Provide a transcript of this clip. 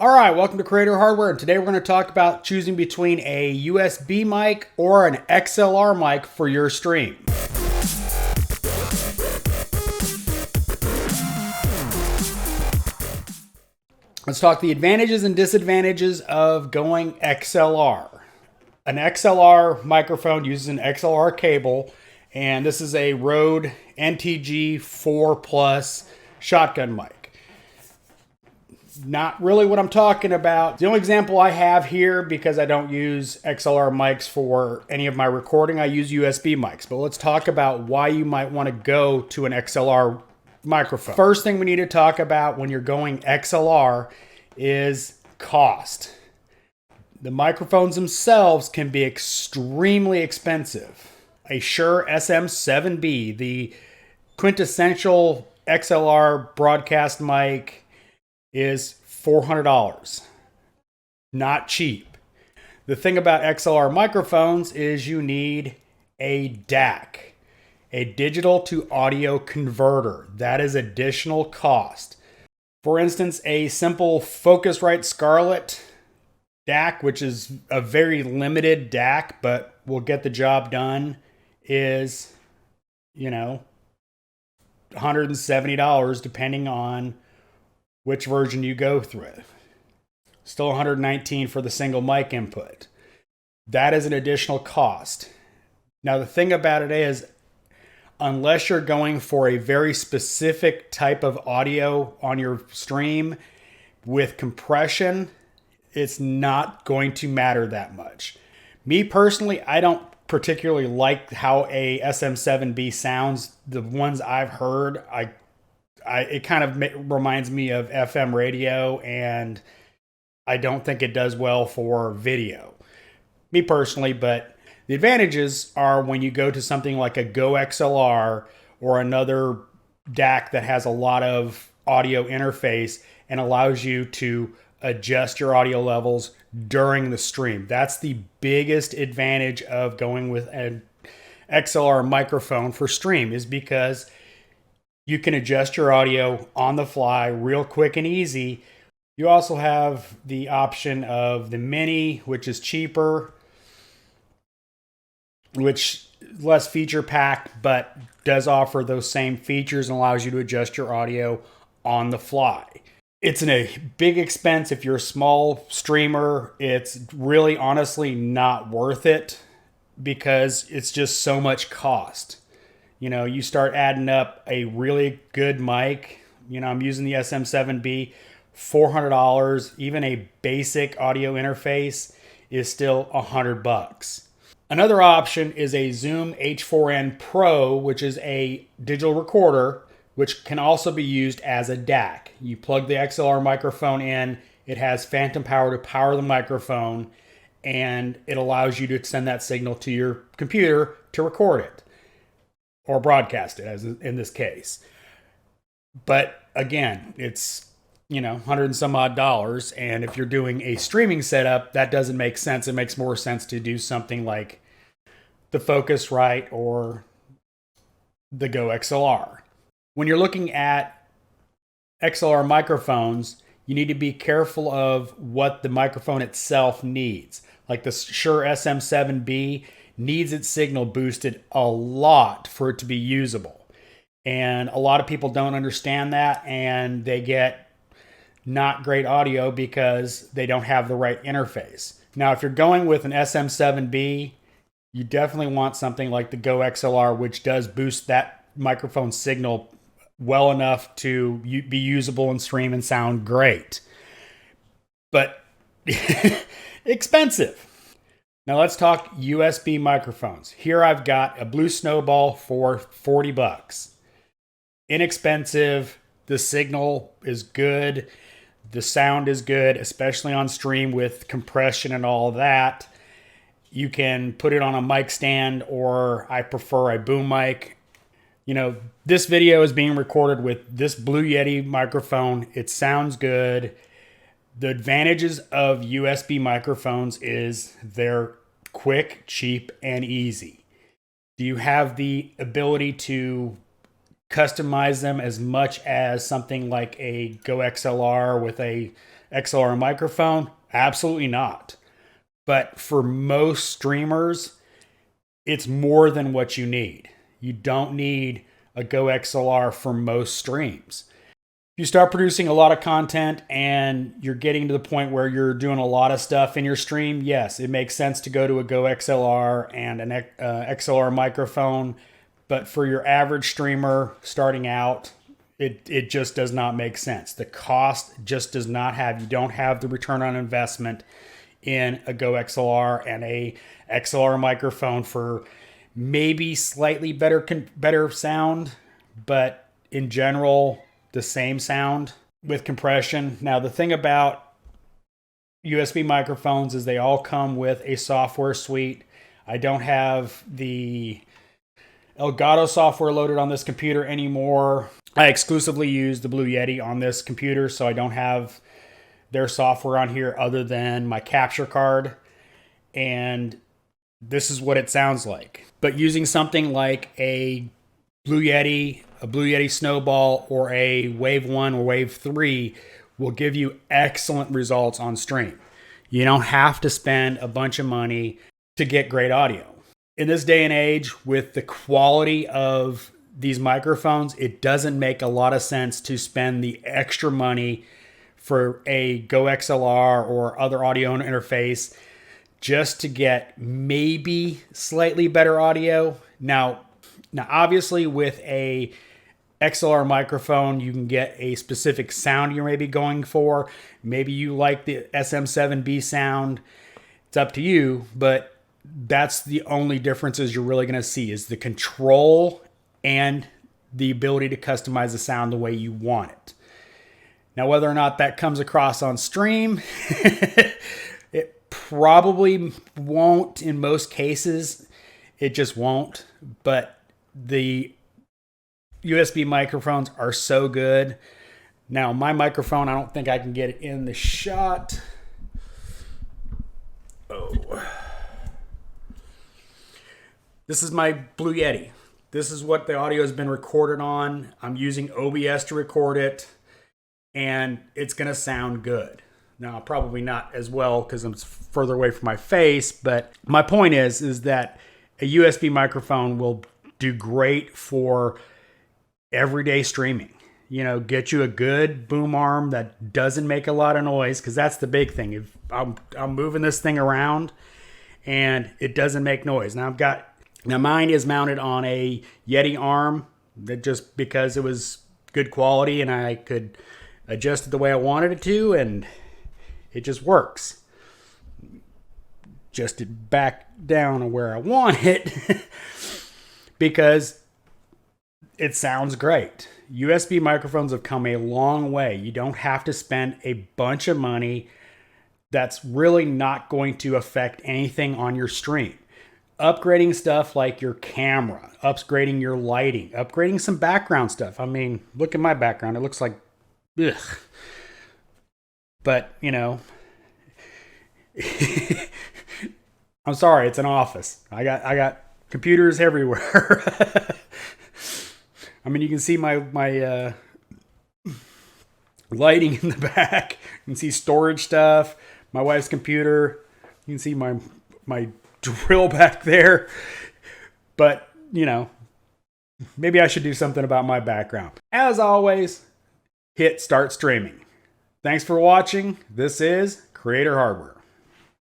All right, welcome to Creator Hardware, and today we're going to talk about choosing between a USB mic or an XLR mic for your stream. Let's talk the advantages and disadvantages of going XLR. An XLR microphone uses an XLR cable, and this is a Rode NTG 4 Plus shotgun mic. Not really what I'm talking about. The only example I have here, because I don't use XLR mics for any of my recording, I use USB mics. But let's talk about why you might want to go to an XLR microphone. First thing we need to talk about when you're going XLR is cost. The microphones themselves can be extremely expensive. A Shure SM7B, the quintessential XLR broadcast mic, is $400. Not cheap. The thing about XLR microphones is you need a DAC, a digital to audio converter. That is additional cost. For instance, a simple Focusrite Scarlett DAC, which is a very limited DAC, but will get the job done, is, $170 depending on which version you go through. Still $119 for the single mic input. That is an additional cost. Now, the thing about it is, unless you're going for a very specific type of audio on your stream with compression, it's not going to matter that much. Me personally, I don't particularly like how a SM7B sounds. The ones I've heard, it kind of reminds me of FM radio, and I don't think it does well for video. Me personally, but the advantages are when you go to something like a Go XLR or another DAC that has a lot of audio interface and allows you to adjust your audio levels during the stream. That's the biggest advantage of going with an XLR microphone for stream, is because you can adjust your audio on the fly real quick and easy. You also have the option of the Mini, which is cheaper, which is less feature packed, but does offer those same features and allows you to adjust your audio on the fly. It's a big expense if you're a small streamer. It's really honestly not worth it because it's just so much cost. You start adding up a really good mic. I'm using the SM7B, $400. Even a basic audio interface is still $100. Another option is a Zoom H4n Pro, which is a digital recorder, which can also be used as a DAC. You plug the XLR microphone in, it has phantom power to power the microphone, and it allows you to send that signal to your computer to record it. Or broadcast it, as in this case. But again, it's, $100 and some odd, and if you're doing a streaming setup, that doesn't make sense. It makes more sense to do something like the Focusrite or the Go XLR. When you're looking at XLR microphones, you need to be careful of what the microphone itself needs. Like the Shure SM7B needs its signal boosted a lot for it to be usable. And a lot of people don't understand that, and they get not great audio because they don't have the right interface. Now, if you're going with an SM7B, you definitely want something like the Go XLR, which does boost that microphone signal well enough to be usable and stream and sound great. But expensive. Now let's talk USB microphones. Here I've got a Blue Snowball for $40. Inexpensive. The signal is good. The sound is good, especially on stream with compression and all that. You can put it on a mic stand, or I prefer a boom mic. This video is being recorded with this Blue Yeti microphone. It sounds good. The advantages of USB microphones is they're quick, cheap, and easy. Do you have the ability to customize them as much as something like a Go XLR with a XLR microphone? Absolutely not. But for most streamers, it's more than what you need. You don't need a Go XLR for most streams. If you start producing a lot of content and you're getting to the point where you're doing a lot of stuff in your stream, yes, it makes sense to go to a Go XLR and an XLR microphone. But for your average streamer starting out, it just does not make sense. The cost just does not you don't have the return on investment in a Go XLR and a XLR microphone for maybe slightly better sound, but in general, the same sound with compression. Now, the thing about USB microphones is they all come with a software suite. I don't have the Elgato software loaded on this computer anymore. I exclusively use the Blue Yeti on this computer, so I don't have their software on here other than my capture card. And this is what it sounds like. But using something like a Blue Yeti Snowball, or a Wave 1 or Wave 3 will give you excellent results on stream. You don't have to spend a bunch of money to get great audio. In this day and age, with the quality of these microphones, it doesn't make a lot of sense to spend the extra money for a Go XLR or other audio interface just to get maybe slightly better audio. Now obviously with a XLR microphone, you can get a specific sound you're maybe going for. Maybe you like the SM7B sound. It's up to you, but that's the only differences you're really going to see is the control and the ability to customize the sound the way you want it. Now, whether or not that comes across on stream, it probably won't in most cases. It just won't. But the USB microphones are so good. Now, my microphone, I don't think I can get it in the shot. Oh. This is my Blue Yeti. This is what the audio has been recorded on. I'm using OBS to record it, and it's going to sound good. Now, probably not as well because I'm further away from my face, but my point is that a USB microphone will do great for everyday streaming. You know, get you a good boom arm that doesn't make a lot of noise, because that's the big thing. If I'm moving this thing around and it doesn't make noise. Now mine is mounted on a Yeti arm, that just because it was good quality and I could adjust it the way I wanted it to, and it just works. Adjust it back down to where I want it because it sounds great. USB microphones have come a long way. You don't have to spend a bunch of money. That's really not going to affect anything on your stream. Upgrading stuff like your camera, upgrading your lighting, upgrading some background stuff. I mean, look at my background. It looks like, ugh. But, you know, I'm sorry, it's an office. I got computers everywhere. I mean, you can see my lighting in the back. You can see storage stuff, my wife's computer. You can see my drill back there. But, you know, maybe I should do something about my background. As always, hit start streaming. Thanks for watching. This is Creator Hardware.